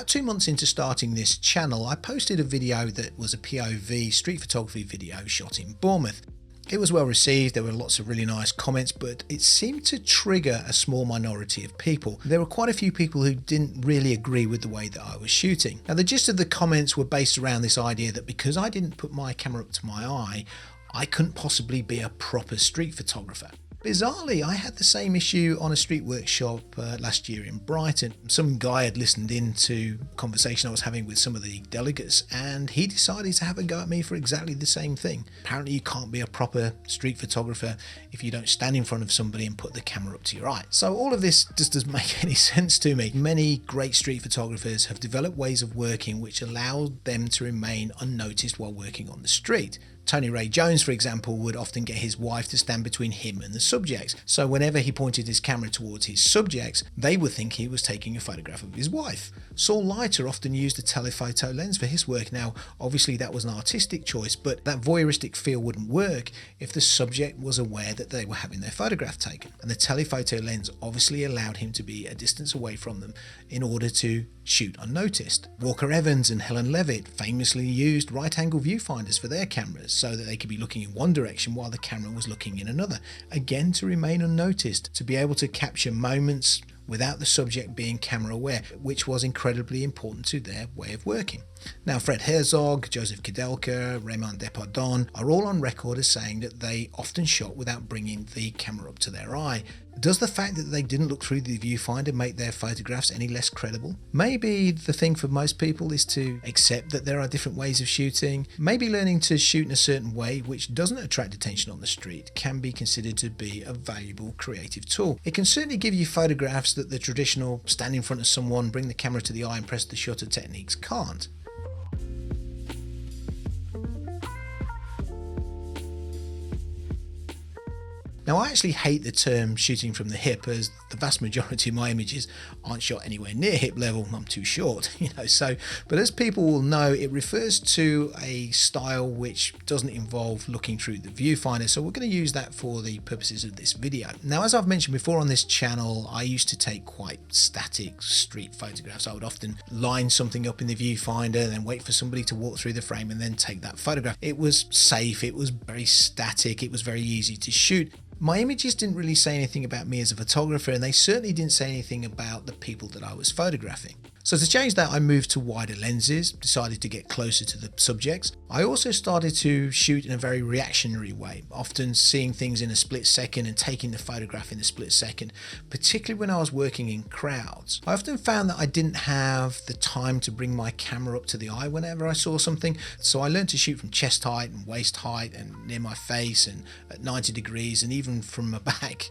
About 2 months into starting this channel, I posted a video that was a POV street photography video shot in Bournemouth. It was well received, there were lots of really nice comments, but it seemed to trigger a small minority of people. There were quite a few people who didn't really agree with the way that I was shooting. Now the gist of the comments were based around this idea that because I didn't put my camera up to my eye, I couldn't possibly be a proper street photographer. Bizarrely, I had the same issue on a street workshop last year in Brighton. Some guy had listened into a conversation I was having with some of the delegates, and he decided to have a go at me for exactly the same thing. Apparently you can't be a proper street photographer if you don't stand in front of somebody and put the camera up to your eye. So all of this just doesn't make any sense to me. Many great street photographers have developed ways of working which allow them to remain unnoticed while working on the street. Tony Ray Jones, for example, would often get his wife to stand between him and the subjects. So whenever he pointed his camera towards his subjects, they would think he was taking a photograph of his wife. Saul Leiter often used a telephoto lens for his work. Now, obviously that was an artistic choice, but that voyeuristic feel wouldn't work if the subject was aware that they were having their photograph taken. And the telephoto lens obviously allowed him to be a distance away from them in order to shoot unnoticed. Walker Evans and Helen Levitt famously used right-angle viewfinders for their cameras so that they could be looking in one direction while the camera was looking in another, again to remain unnoticed, to be able to capture moments without the subject being camera aware, which was incredibly important to their way of working. Now Fred Herzog, Joseph Kudelka, Raymond Depardon are all on record as saying that they often shot without bringing the camera up to their eye. Does the fact that they didn't look through the viewfinder make their photographs any less credible? Maybe the thing for most people is to accept that there are different ways of shooting. Maybe learning to shoot in a certain way which doesn't attract attention on the street can be considered to be a valuable creative tool. It can certainly give you photographs that the traditional stand in front of someone, bring the camera to the eye and press the shutter techniques can't. Now I actually hate the term shooting from the hip, as the vast majority of my images aren't shot anywhere near hip level. I'm too short, but as people will know, it refers to a style which doesn't involve looking through the viewfinder, so we're going to use that for the purposes of this video. Now, as I've mentioned before on this channel, I used to take quite static street photographs. I would often line something up in the viewfinder, then wait for somebody to walk through the frame and then take that photograph. It was safe, it was very static, it was very easy to shoot. My images didn't really say anything about me as a photographer, and they certainly didn't say anything about the people that I was photographing. So to change that, I moved to wider lenses, decided to get closer to the subjects. I also started to shoot in a very reactionary way, often seeing things in a split second and taking the photograph in a split second, particularly when I was working in crowds. I often found that I didn't have the time to bring my camera up to the eye whenever I saw something, so I learned to shoot from chest height and waist height and near my face and at 90 degrees and even from my back.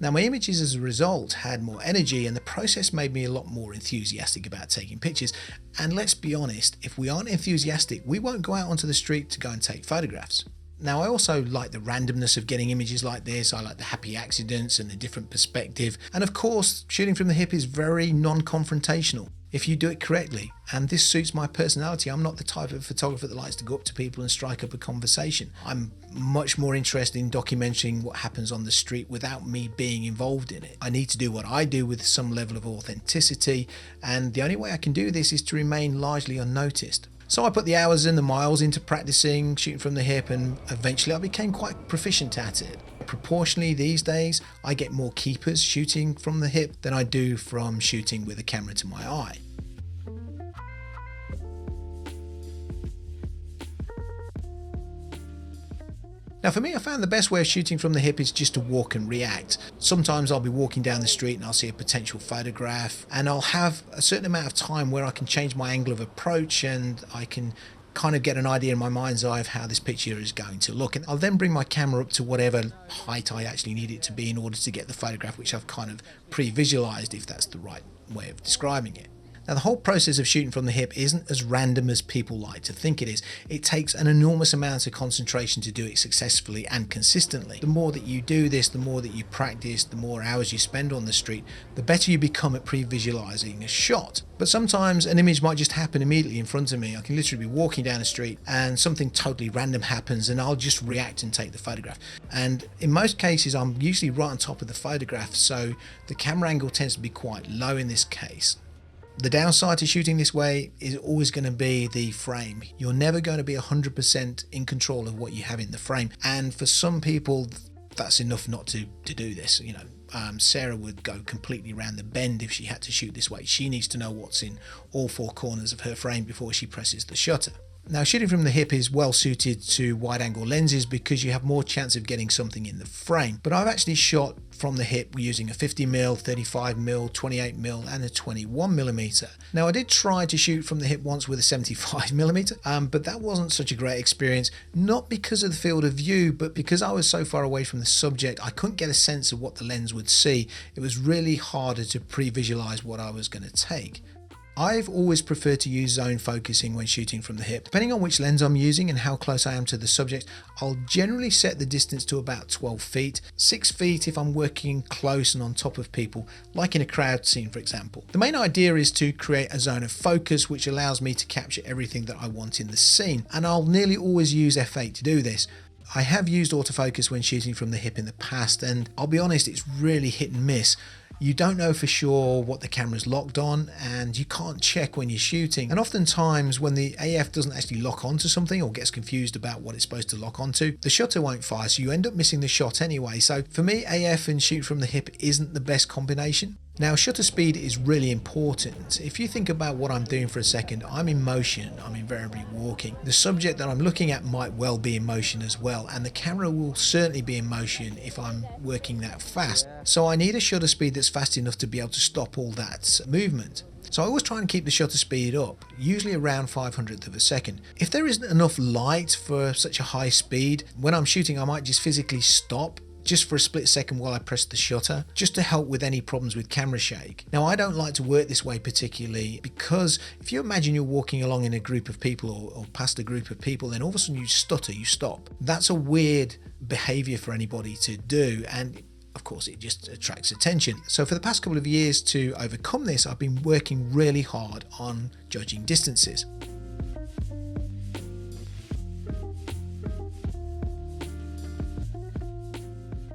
Now my images as a result had more energy, and the process made me a lot more enthusiastic about taking pictures. And let's be honest, if we aren't enthusiastic, we won't go out onto the street to go and take photographs. Now I also like the randomness of getting images like this. I like the happy accidents and the different perspective. And of course, shooting from the hip is very non-confrontational if you do it correctly, and this suits my personality. I'm not the type of photographer that likes to go up to people and strike up a conversation. I'm much more interested in documenting what happens on the street without me being involved in it. I need to do what I do with some level of authenticity, and the only way I can do this is to remain largely unnoticed. So I put the hours and the miles into practicing shooting from the hip, and eventually I became quite proficient at it. Proportionally these days, I get more keepers shooting from the hip than I do from shooting with a camera to my eye. Now for me, I found the best way of shooting from the hip is just to walk and react. Sometimes I'll be walking down the street and I'll see a potential photograph, and I'll have a certain amount of time where I can change my angle of approach and I can kind of get an idea in my mind's eye of how this picture is going to look, and I'll then bring my camera up to whatever height I actually need it to be in order to get the photograph, which I've kind of pre-visualized, if that's the right way of describing it. Now the whole process of shooting from the hip isn't as random as people like to think it is. It takes an enormous amount of concentration to do it successfully and consistently. The more that you do this, the more that you practice, the more hours you spend on the street, the better you become at pre-visualizing a shot. But sometimes an image might just happen immediately in front of me. I can literally be walking down the street and something totally random happens and I'll just react and take the photograph. And in most cases, I'm usually right on top of the photograph, so the camera angle tends to be quite low in this case. The downside to shooting this way is always going to be the frame. You're never going to be 100% in control of what you have in the frame. And for some people, that's enough not to do this. You know, Sarah would go completely around the bend if she had to shoot this way. She needs to know what's in all four corners of her frame before she presses the shutter. Now, shooting from the hip is well suited to wide angle lenses because you have more chance of getting something in the frame. But I've actually shot from the hip using a 50mm, 35mm, 28mm and a 21mm. Now, I did try to shoot from the hip once with a 75mm, but that wasn't such a great experience, not because of the field of view, but because I was so far away from the subject, I couldn't get a sense of what the lens would see. It was really harder to pre-visualize what I was going to take. I've always preferred to use zone focusing when shooting from the hip. Depending on which lens I'm using and how close I am to the subject, I'll generally set the distance to about 12 feet, 6 feet if I'm working close and on top of people, like in a crowd scene for example. The main idea is to create a zone of focus which allows me to capture everything that I want in the scene, and I'll nearly always use f8 to do this. I have used autofocus when shooting from the hip in the past, and I'll be honest, it's really hit and miss. You don't know for sure what the camera's locked on, and you can't check when you're shooting. And oftentimes when the AF doesn't actually lock onto something or gets confused about what it's supposed to lock onto, the shutter won't fire, so you end up missing the shot anyway. So for me, AF and shoot from the hip isn't the best combination. Now, shutter speed is really important. If you think about what I'm doing for a second, I'm in motion, I'm invariably walking. The subject that I'm looking at might well be in motion as well, and the camera will certainly be in motion if I'm working that fast. So I need a shutter speed that's fast enough to be able to stop all that movement. So I always try and keep the shutter speed up, usually around 500th of a second. If there isn't enough light for such a high speed, when I'm shooting I might just physically stop just for a split second while I press the shutter, just to help with any problems with camera shake. Now, I don't like to work this way particularly because if you imagine you're walking along in a group of people or past a group of people, then all of a sudden you stutter, you stop. That's a weird behavior for anybody to do, and of course it just attracts attention. So for the past couple of years, to overcome this, I've been working really hard on judging distances.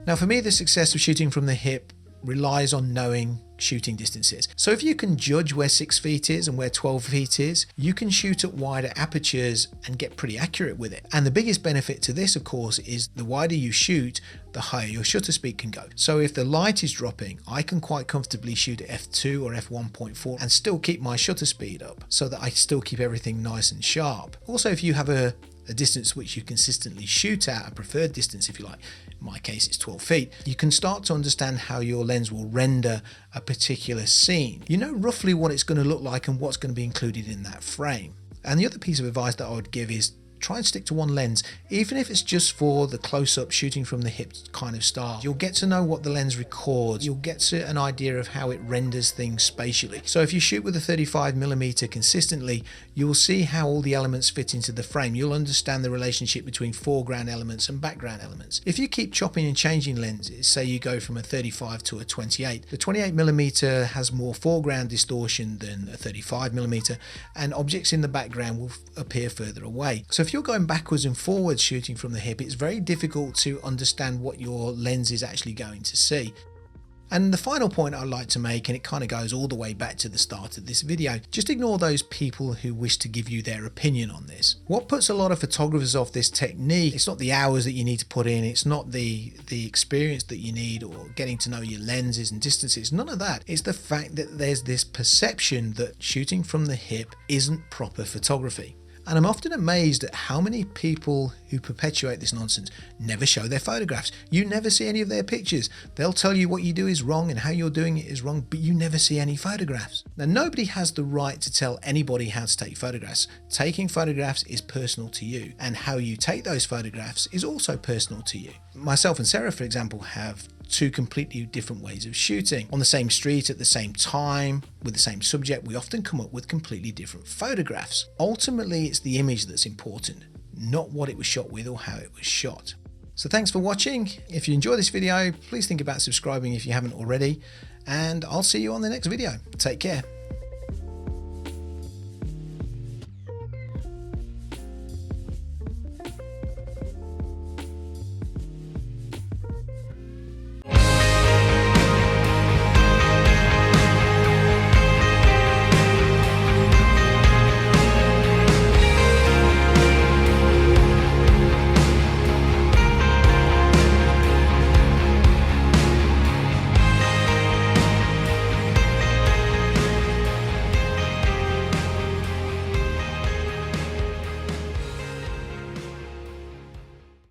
Now for me, the success of shooting from the hip relies on knowing shooting distances. So if you can judge where 6 feet is and where 12 feet is, you can shoot at wider apertures and get pretty accurate with it. And the biggest benefit to this, of course, is the wider you shoot, the higher your shutter speed can go. So if the light is dropping, I can quite comfortably shoot at f2 or f1.4 and still keep my shutter speed up so that I still keep everything nice and sharp. Also, if you have a distance which you consistently shoot at, a preferred distance if you like, in my case it's 12 feet, you can start to understand how your lens will render a particular scene. You know roughly what it's going to look like and what's going to be included in that frame. And the other piece of advice that I would give is try and stick to one lens, even if it's just for the close-up shooting from the hip kind of style. You'll get to know what the lens records, you'll get to an idea of how it renders things spatially. So if you shoot with a 35mm consistently, you'll see how all the elements fit into the frame. You'll understand the relationship between foreground elements and background elements. If you keep chopping and changing lenses, say you go from a 35 to a 28, the 28mm has more foreground distortion than a 35mm, and objects in the background will appear further away. So if you're going backwards and forwards shooting from the hip, it's very difficult to understand what your lens is actually going to see. And the final point I'd like to make, and it kind of goes all the way back to the start of this video, just ignore those people who wish to give you their opinion on this. What puts a lot of photographers off this technique, it's not the hours that you need to put in, it's not the experience that you need or getting to know your lenses and distances, none of that. It's the fact that there's this perception that shooting from the hip isn't proper photography. And I'm often amazed at how many people who perpetuate this nonsense never show their photographs. You never see any of their pictures. They'll tell you what you do is wrong and how you're doing it is wrong, but you never see any photographs. Now, nobody has the right to tell anybody how to take photographs. Taking photographs is personal to you, and how you take those photographs is also personal to you. Myself and Sarah, for example, have two completely different ways of shooting. On the same street at the same time with the same subject, we often come up with completely different photographs. Ultimately, it's the image that's important, not what it was shot with or how it was shot. So thanks for watching. If you enjoyed this video, please think about subscribing if you haven't already, and I'll see you on the next video. Take care.